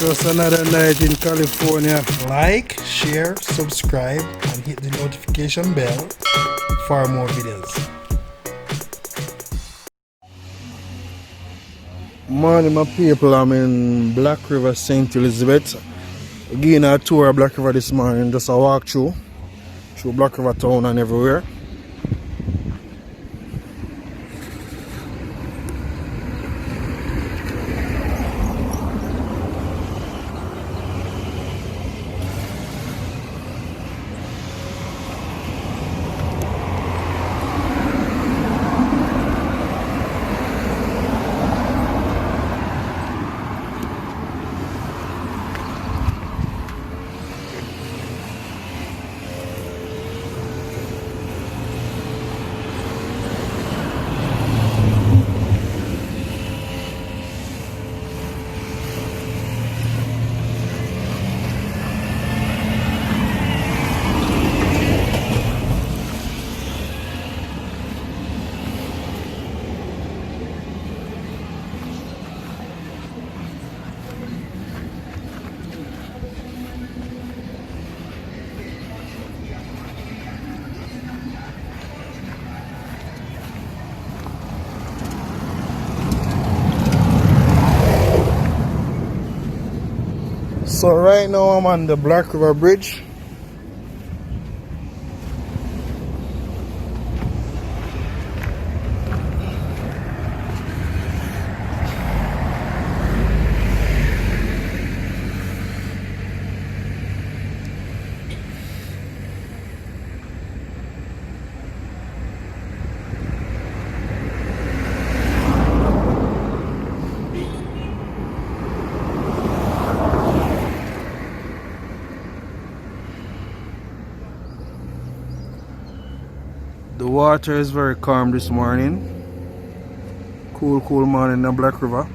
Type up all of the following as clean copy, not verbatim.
Just another night in California. Like, share, subscribe, and hit the notification bell for more videos. Morning, my people. I'm in Black River, St. Elizabeth. Again, a tour of Black River this morning. Just a walk through Black River town and everywhere. So right now I'm on the Black River Bridge. The water is very calm this morning. Cool morning in the Black River.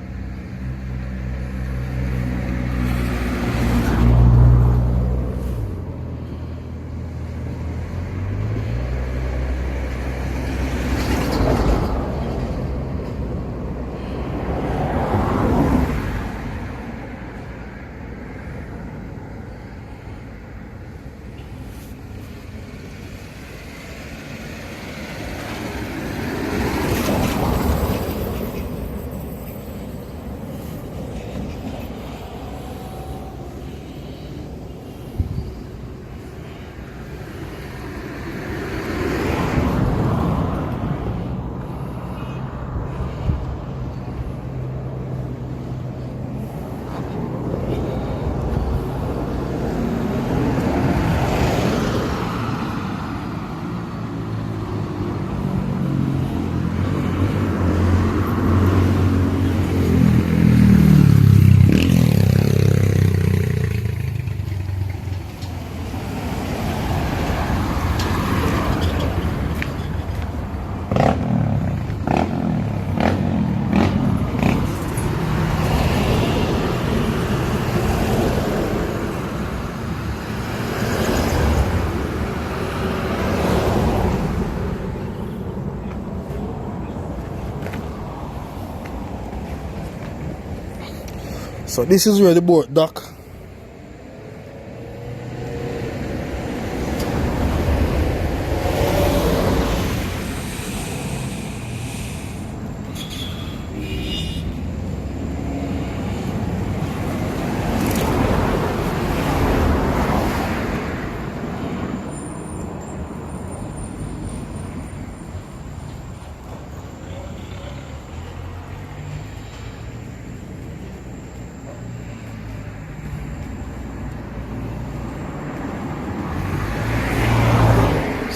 So this is where the boat dock.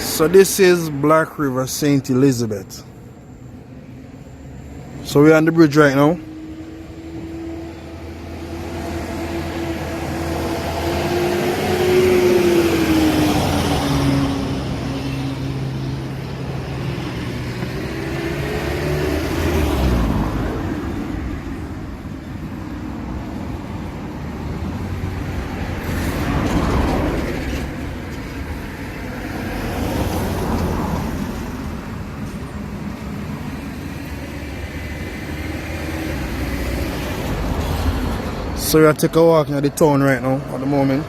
So this is Black River, St. Elizabeth. So we're on the bridge right now. So we're take a walk in the town right now at the moment.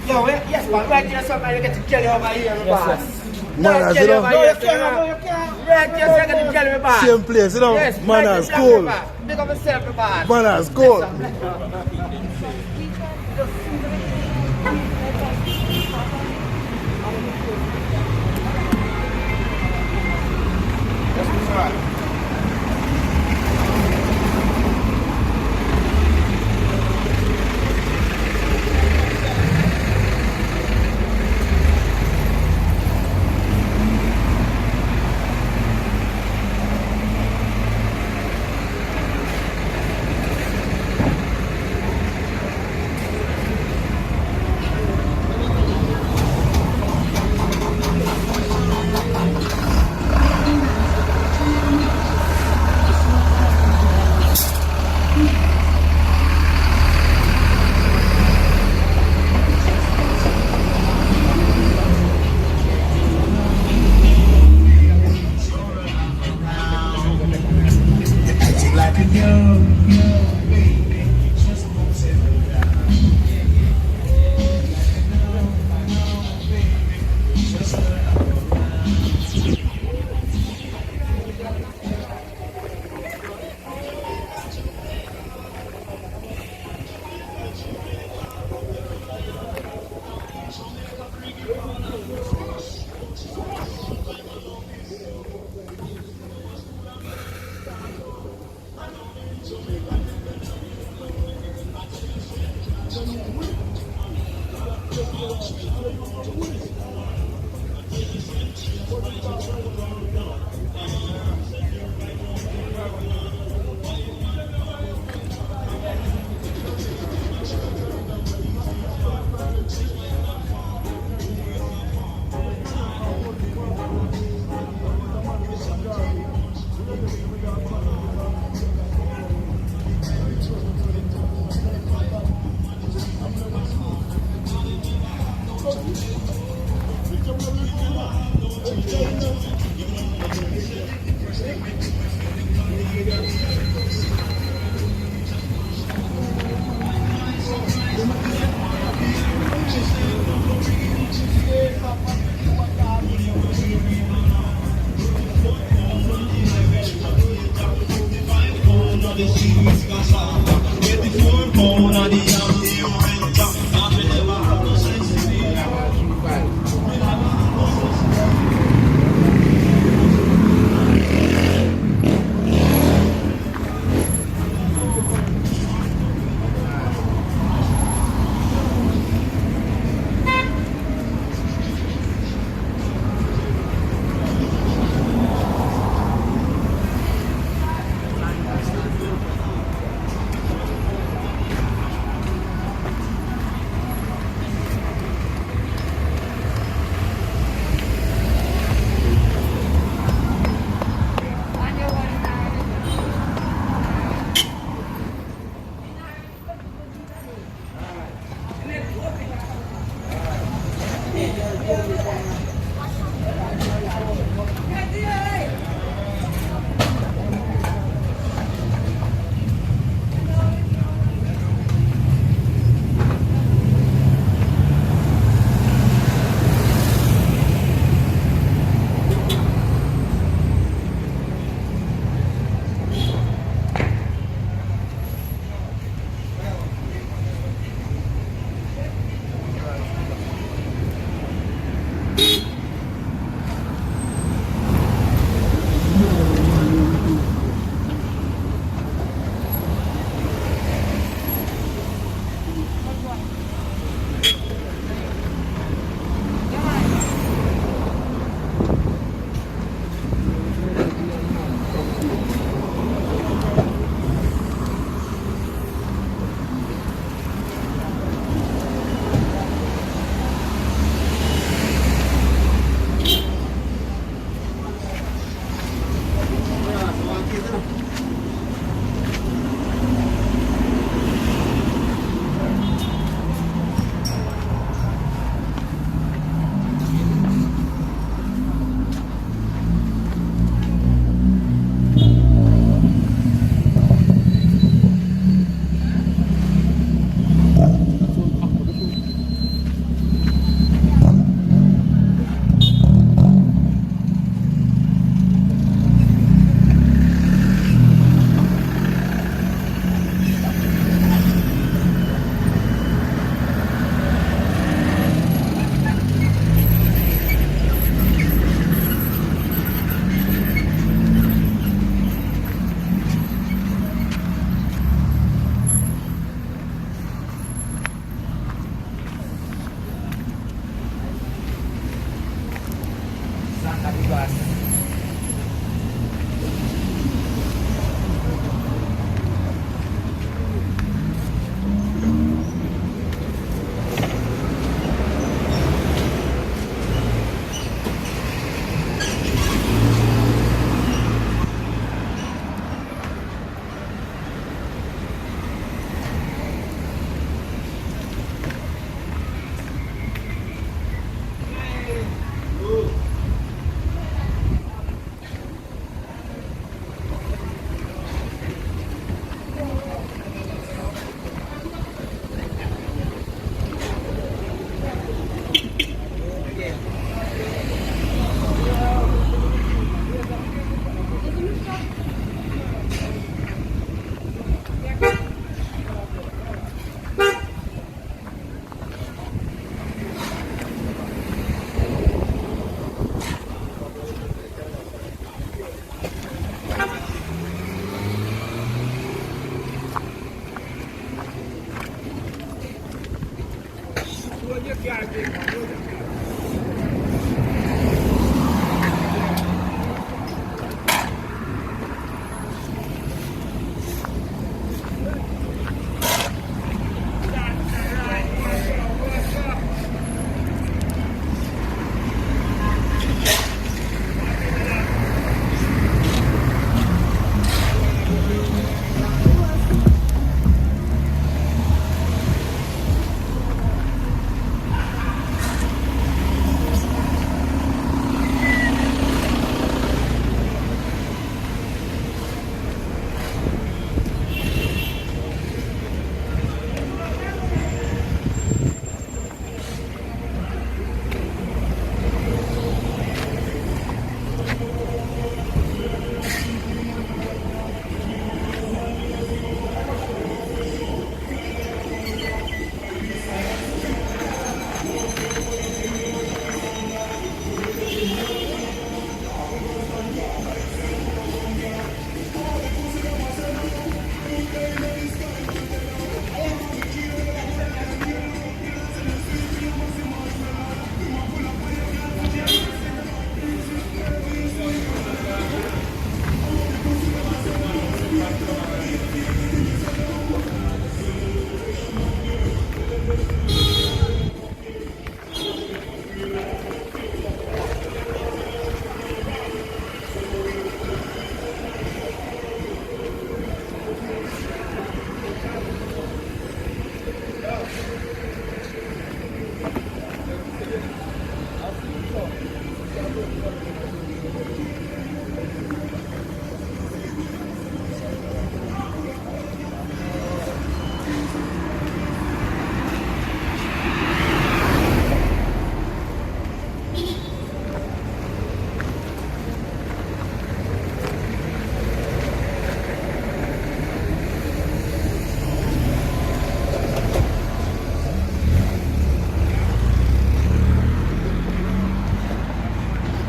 Yo, yes, man, right here, somebody get to jelly over here, my boss. Manners, jelly you know? over here, you can't. Right here, so I get to jelly, my boss. Same place, you know? Yes, Manners, right cool. here, big up yourself, my boss. Manners, cool.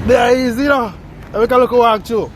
There is, you know. We can look a walk through.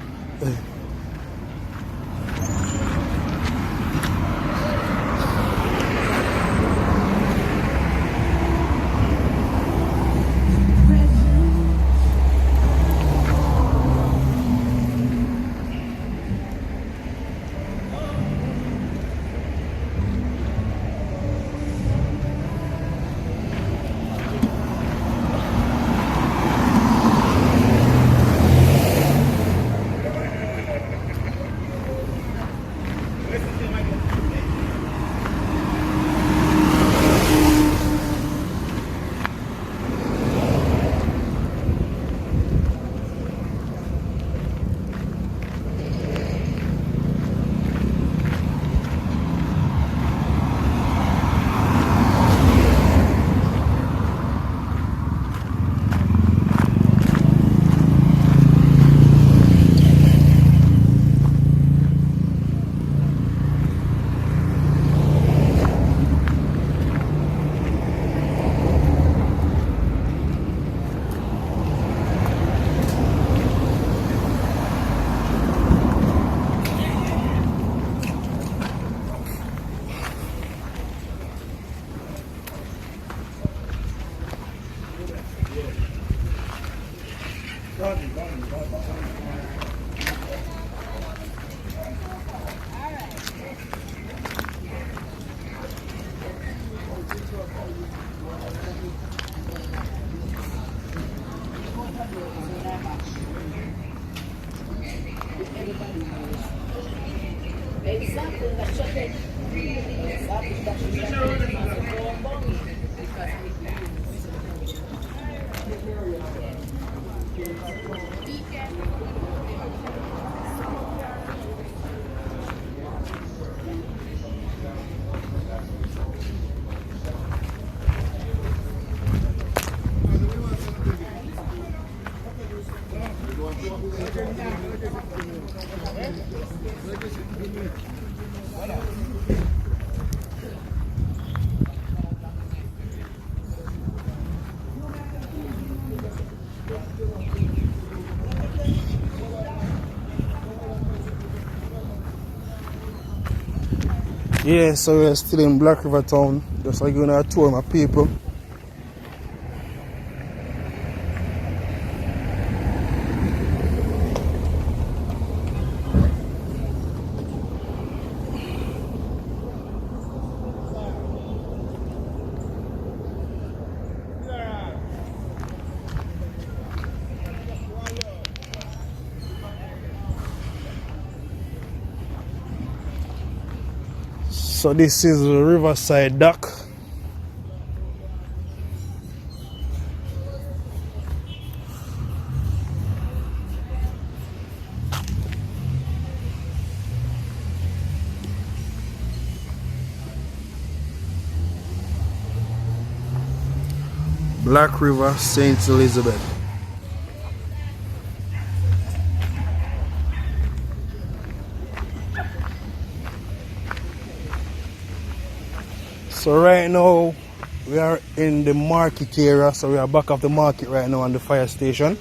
Yeah, so we're still in Black River Town, just like going to tour my people. So this is the Riverside Dock. Black River, St. Elizabeth. So right now we are in the market area, so we are back of the market right now on the fire station.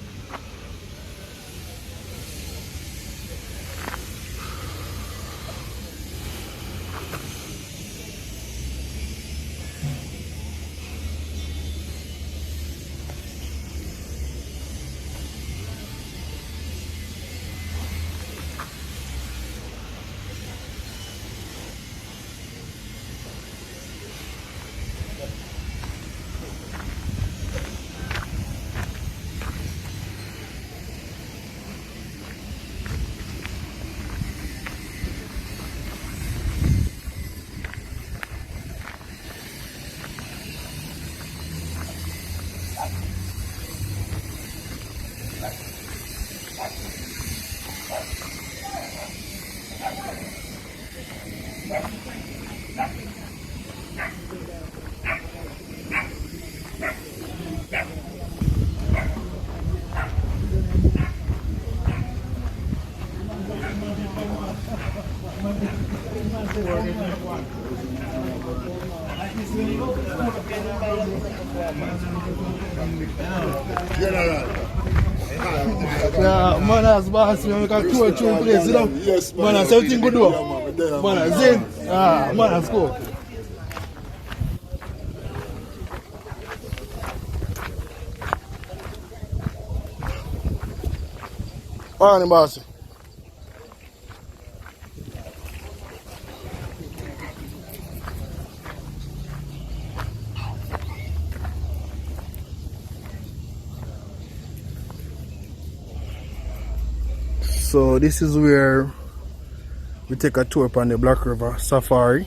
Yeah, man, as boss, man, we can tour through place, you know. Yes, man. Man, that's everything good do. Man, Zin. Ah, man, let's go. Morning, boss. So this is where we take a tour upon the Black River Safari.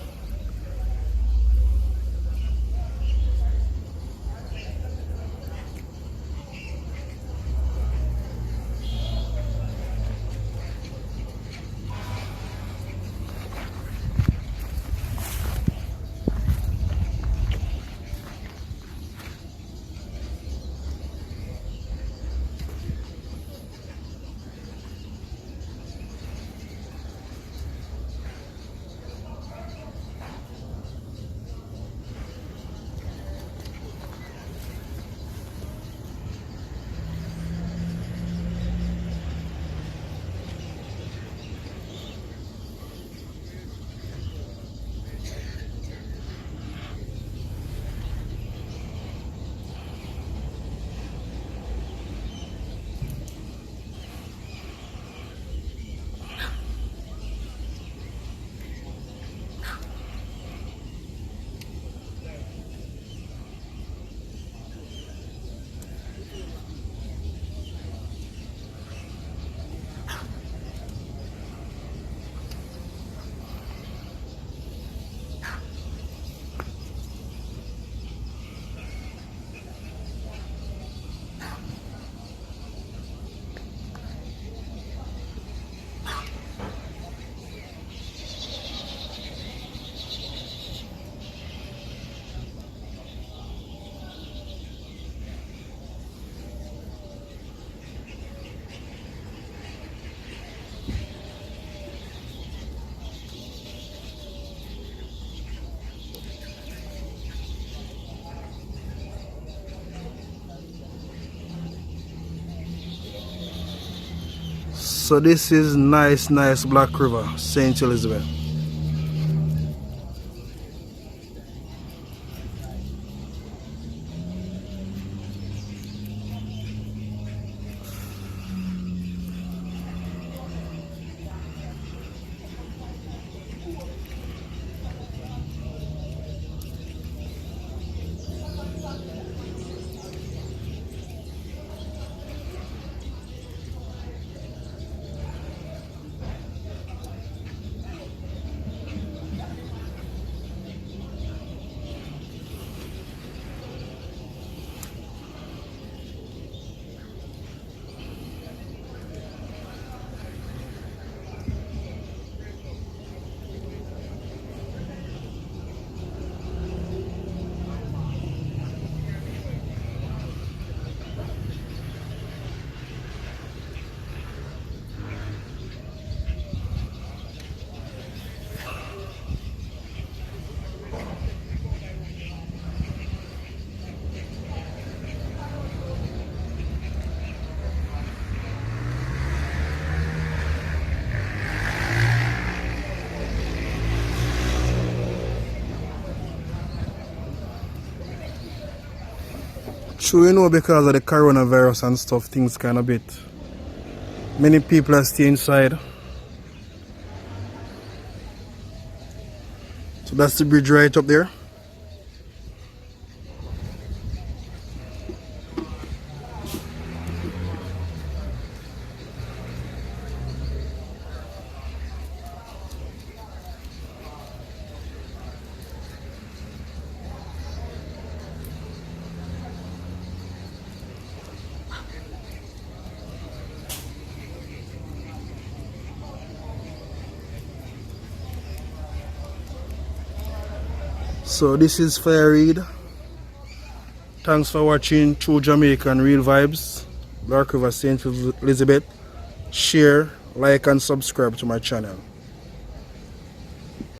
So this is nice Black River, St. Elizabeth. So you know, because of the coronavirus and stuff, things kind of bit. Many people are staying inside. So that's the bridge right up there. So this is Fairread. Thanks for watching True Jamaican Real Vibes, Black River St. Elizabeth. Share, like and subscribe to my channel.